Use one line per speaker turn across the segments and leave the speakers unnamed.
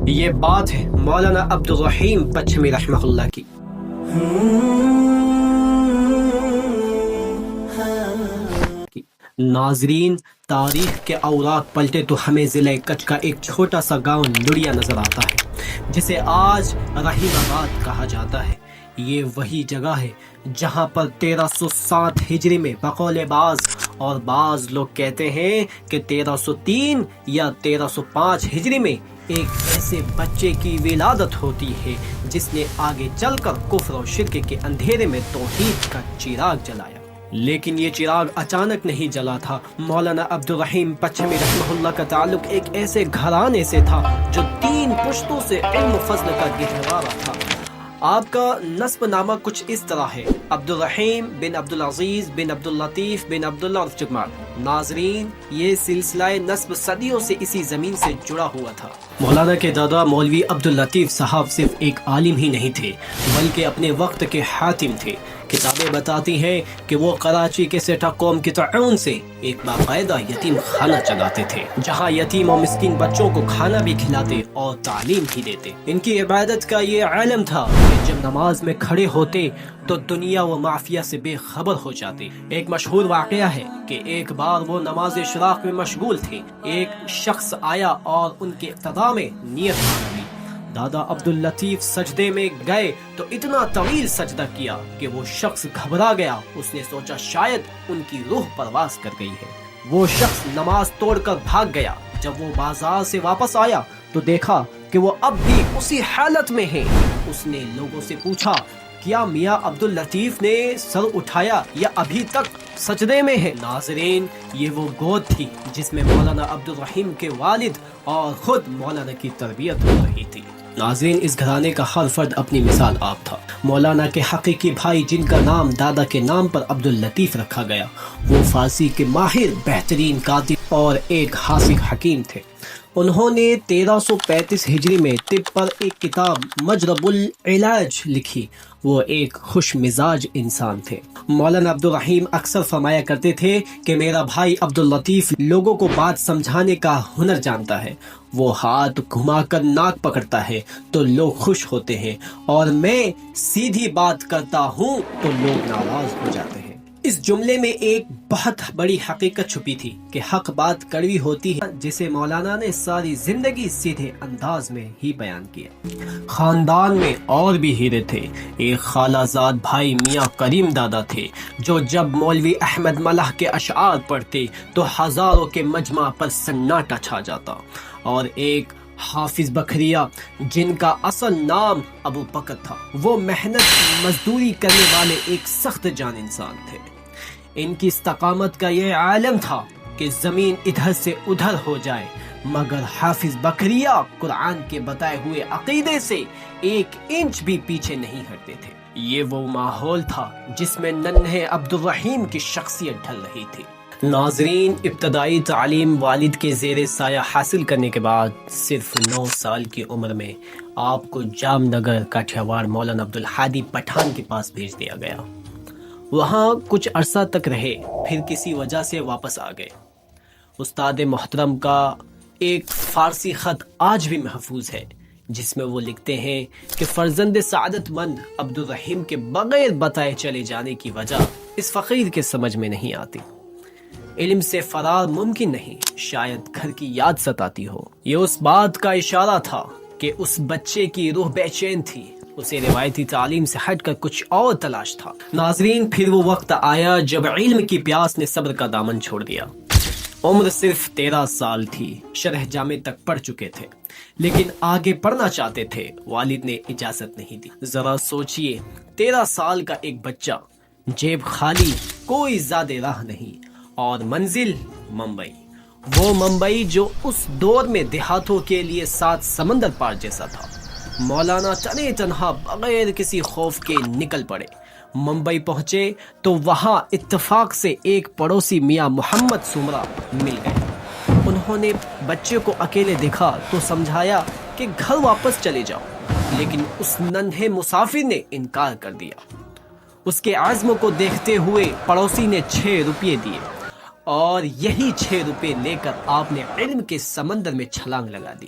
یہ بات ہے مولانا عبدالرحیم پچھمی رحمہ اللہ کی۔ ناظرین، تاریخ کے اوراق پلٹے تو ہمیں ضلع کچھ کا ایک چھوٹا سا گاؤں لڑیا نظر آتا ہے جسے آج رحیم آباد کہا جاتا ہے۔ یہ وہی جگہ ہے جہاں پر 1307 ہجری میں بقول بعض اور بعض لوگ کہتے ہیں کہ 1303 یا 1305 ہجری میں ایک ایسے بچے کی ولادت ہوتی ہے جس نے آگے چل کر کفر و شرک کے اندھیرے میں توحید کا چراغ جلایا۔ لیکن یہ چراغ اچانک نہیں جلا تھا۔ مولانا عبدالرحیم پچھمی رحمہ اللہ کا تعلق ایک ایسے گھرانے سے تھا جو 3 پشتوں سے علم و فضل کا گہوارہ تھا۔ آپ کا نسب نامہ کچھ اس طرح ہے: عبدالرحیم بن عبدالعزیز بن عبداللطیف بن عبداللہ الجمال۔ ناظرین، یہ سلسلہ نسب صدیوں سے اسی زمین سے جڑا ہوا تھا۔ مولانا کے دادا مولوی عبداللطیف صاحب صرف ایک عالم ہی نہیں تھے بلکہ اپنے وقت کے حاتم تھے۔ کتابیں بتاتی ہیں کہ وہ کراچی کے سیٹا قوم کے تعاون سے ایک باقاعدہ یتیم خانہ چلاتے تھے جہاں یتیم اور مسکین بچوں کو کھانا بھی کھلاتے اور تعلیم بھی دیتے۔ ان کی عبادت کا یہ علم تھا کہ جب نماز میں کھڑے ہوتے تو دنیا و معافیہ سے بے خبر ہو جاتے۔ ایک مشہور واقعہ ہے کہ ایک بار وہ نماز اشراق میں مشغول تھے، ایک شخص آیا اور ان کے اقتداء میں نیت مانا دی۔ دادا عبداللطیف سجدے میں گئے تو اتنا طویل سجدہ کیا کہ وہ شخص گھبرا گیا۔ اس نے سوچا شاید ان کی روح پرواز کر گئی ہے۔ وہ شخص نماز توڑ کر بھاگ گیا۔ جب وہ بازار سے واپس آیا تو دیکھا کہ وہ اب بھی اسی حالت میں ہے۔ اس نے لوگوں سے پوچھا، کیا میاں عبداللطیف نے سر اٹھایا یا ابھی تک سجدے میں ہے؟ ناظرین، یہ وہ گود تھی جس میں مولانا عبدالرحیم کے والد اور خود مولانا کی تربیت ہو رہی تھی۔ ناظرین، اس گھرانے کا ہر فرد اپنی مثال آپ تھا۔ مولانا کے حقیقی بھائی جن کا نام دادا کے نام پر عبداللطیف رکھا گیا، وہ فارسی کے ماہر بہترین کاتب اور ایک حاسب حکیم تھے۔ انہوں نے 1335 ہجری میں طب پر ایک کتاب مجرب العلاج لکھی۔ وہ ایک خوش مزاج انسان تھے۔ مولانا عبدالرحیم اکثر فرمایا کرتے تھے کہ میرا بھائی عبداللطیف لوگوں کو بات سمجھانے کا ہنر جانتا ہے۔ وہ ہاتھ گھما کر ناک پکڑتا ہے تو لوگ خوش ہوتے ہیں، اور میں سیدھی بات کرتا ہوں تو لوگ ناراض ہو جاتے ہیں۔ اس جملے میں ایک بہت بڑی حقیقت چھپی تھی کہ حق بات کڑوی ہوتی ہے، جسے مولانا نے ساری زندگی سیدھے انداز میں ہی بیان کیا۔ خاندان میں اور بھی ہیرے تھے۔ ایک خالہ زاد بھائی میاں کریم دادا تھے جو جب مولوی احمد ملح کے اشعار پڑھتے تو ہزاروں کے مجمع پر سناٹا چھا جاتا، اور ایک حافظ بکھریا جن کا اصل نام ابو بکر تھا، وہ محنت مزدوری کرنے والے ایک سخت جان انسان تھے۔ ان کی استقامت کا یہ عالم تھا کہ زمین ادھر سے ادھر ہو جائے مگر حافظ بکھریا قرآن کے بتائے ہوئے عقیدے سے 1 انچ بھی پیچھے نہیں ہٹتے تھے۔ یہ وہ ماحول تھا جس میں ننھے عبدالرحیم کی شخصیت ڈھل رہی تھی۔ ناظرین، ابتدائی تعلیم والد کے زیر سایہ حاصل کرنے کے بعد صرف 9 سال کی عمر میں آپ کو جام نگر کاٹھیاواڑ مولانا عبدالحادی پٹھان کے پاس بھیج دیا گیا۔ وہاں کچھ عرصہ تک رہے، پھر کسی وجہ سے واپس آ گئے۔ استاد محترم کا ایک فارسی خط آج بھی محفوظ ہے جس میں وہ لکھتے ہیں کہ فرزند سعادت مند عبدالرحیم کے بغیر بتائے چلے جانے کی وجہ اس فقیر کے سمجھ میں نہیں آتی۔ علم سے فرار ممکن نہیں، شاید گھر کی یاد ستاتی ہو۔ یہ اس بات کا اشارہ تھا کہ اس بچے کی روح بے چین تھی، اسے روایتی تعلیم سے ہٹ کر کچھ اور تلاش تھا۔ ناظرین، پھر وہ وقت آیا جب علم کی پیاس نے صبر کا دامن چھوڑ دیا۔ عمر صرف 13 سال تھی، شرح جامع تک پڑھ چکے تھے، لیکن آگے پڑھنا چاہتے تھے۔ والد نے اجازت نہیں دی۔ ذرا سوچئے، 13 سال کا ایک بچہ، جیب خالی، کوئی زیادہ راہ نہیں، اور منزل ممبئی۔ وہ ممبئی جو اس دور میں دیہاتوں کے لیے 7 سمندر پار جیسا تھا۔ مولانا تنے تنہا بغیر کسی خوف کے نکل پڑے۔ ممبئی پہنچے تو وہاں اتفاق سے ایک پڑوسی میاں محمد سمرہ مل گئے۔ انہوں نے بچے کو اکیلے دیکھا تو سمجھایا کہ گھر واپس چلے جاؤ، لیکن اس ننھے مسافر نے انکار کر دیا۔ اس کے عزم کو دیکھتے ہوئے پڑوسی نے 6 روپے دیے، اور یہی 6 روپے لے کر آپ نے علم کے سمندر میں چھلانگ لگا دی۔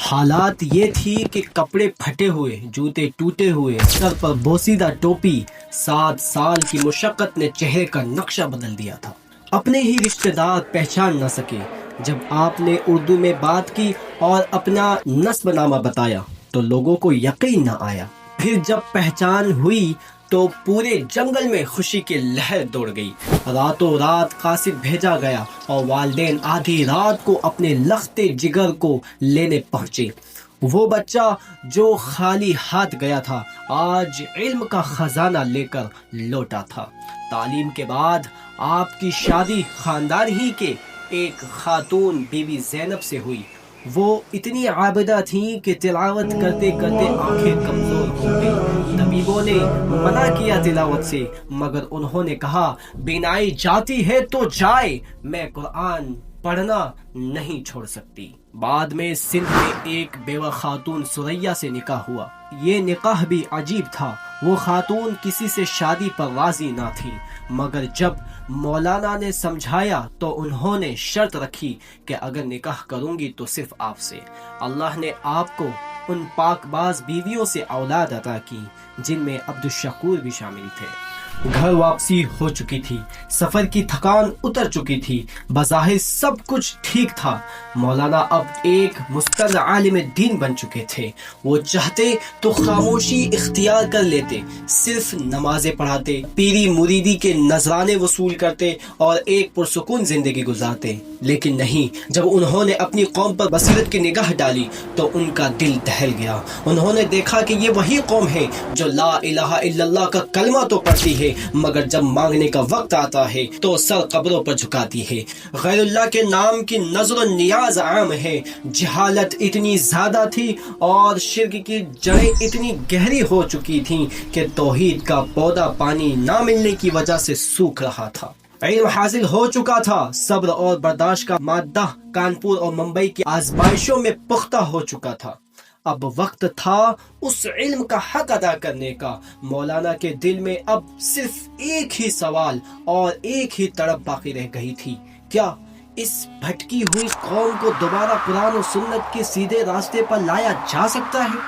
حالات یہ تھی کہ کپڑے پھٹے ہوئے، جوتے ٹوٹے ہوئے، سر پر بوسیدہ ٹوپی، 7 سال کی مشقت نے چہرے کا نقشہ بدل دیا تھا۔ اپنے ہی رشتہ دار پہچان نہ سکے۔ جب آپ نے اردو میں بات کی اور اپنا نسب نامہ بتایا تو لوگوں کو یقین نہ آیا۔ پھر جب پہچان ہوئی تو پورے جنگل میں خوشی کی لہر دوڑ گئی۔ راتوں رات قاصد بھیجا گیا اور والدین آدھی رات کو اپنے لخت جگر کو لینے پہنچے۔ وہ بچہ جو خالی ہاتھ گیا تھا آج علم کا خزانہ لے کر لوٹا تھا۔ تعلیم کے بعد آپ کی شادی خاندان ہی کے ایک خاتون بی بی زینب سے ہوئی۔ وہ اتنی عابدہ تھیں کہ تلاوت کرتے کرتے آنکھیں کمزور ہو گئی۔ طبیبوں نے منع کیا تلاوت سے، مگر انہوں نے کہا بینائی جاتی ہے تو جائے، میں قرآن پڑھنا نہیں چھوڑ سکتی۔ بعد میں سندھ میں ایک بیوہ خاتون سریا سے نکاح ہوا۔ یہ نکاح بھی عجیب تھا۔ وہ خاتون کسی سے شادی پر راضی نہ تھی، مگر جب مولانا نے سمجھایا تو انہوں نے شرط رکھی کہ اگر نکاح کروں گی تو صرف آپ سے۔ اللہ نے آپ کو ان پاک باز بیویوں سے اولاد عطا کی جن میں عبدالشکور بھی شامل تھے۔ گھر واپسی ہو چکی تھی، سفر کی تھکان اتر چکی تھی، بظاہر سب کچھ ٹھیک تھا۔ مولانا اب ایک مستند عالم دین بن چکے تھے۔ وہ چاہتے تو خاموشی اختیار کر لیتے، صرف نمازیں پڑھاتے، پیری مریدی کے نذرانے وصول کرتے اور ایک پرسکون زندگی گزارتے، لیکن نہیں، جب انہوں نے اپنی قوم پر بصیرت کی نگاہ ڈالی تو ان کا دل دہل گیا۔ انہوں نے دیکھا کہ یہ وہی قوم ہے جو لا الہ الا اللہ کا کلمہ تو پڑھتی ہے، مگر جب مانگنے کا وقت آتا ہے تو سر قبروں پر جھکاتی ہے۔ غیر اللہ کے نام کی نظر و نیاز عام ہے۔ جہالت اتنی زیادہ تھی اور شرک کی جڑیں اتنی گہری ہو چکی تھیں کہ توحید کا پودا پانی نہ ملنے کی وجہ سے سوکھ رہا تھا۔ علم حاصل ہو چکا تھا، صبر اور برداشت کا مادہ کانپور اور ممبئی کی آزمائشوں میں پختہ ہو چکا تھا۔ اب وقت تھا اس علم کا حق ادا کرنے کا۔ مولانا کے دل میں اب صرف ایک ہی سوال اور ایک ہی تڑپ باقی رہ گئی تھی، کیا اس بھٹکی ہوئی قوم کو دوبارہ قرآن و سنت کے سیدھے راستے پر لایا جا سکتا ہے؟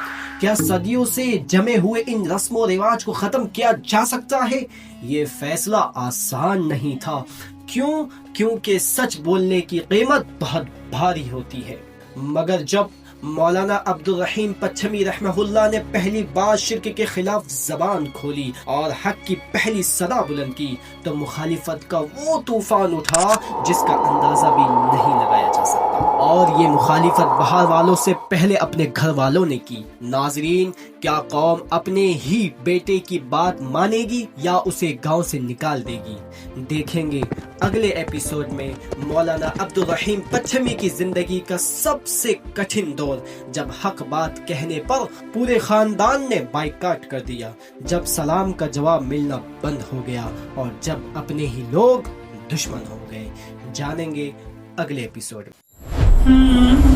کیا صدیوں سے جمے ہوئے ان رسم و رواج کو ختم کیا جا سکتا ہے؟ یہ فیصلہ آسان نہیں تھا۔ کیونکہ سچ بولنے کی قیمت بہت بھاری ہوتی ہے۔ مگر جب مولانا عبدالرحیم پچھمی رحمہ اللہ نے پہلی بار شرک کے خلاف زبان کھولی اور حق کی پہلی صدا بلند کی تو مخالفت کا وہ طوفان اٹھا جس کا اندازہ بھی نہیں لگایا جا سکتا۔ اور یہ مخالفت باہر والوں سے پہلے اپنے گھر والوں نے کی۔ ناظرین، کیا قوم اپنے ہی بیٹے کی بات مانے گی یا اسے گاؤں سے نکال دے گی؟ دیکھیں گے اگلے ایپیسوڈ میں مولانا عبدالرحیم پچھمی کی زندگی کا سب سے کٹھن دور، جب حق بات کہنے پر پورے خاندان نے بائیکاٹ کر دیا، جب سلام کا جواب ملنا بند ہو گیا اور جب اپنے ہی لوگ دشمن ہو گئے۔ جانیں گے اگلے ایپیسوڈ میں۔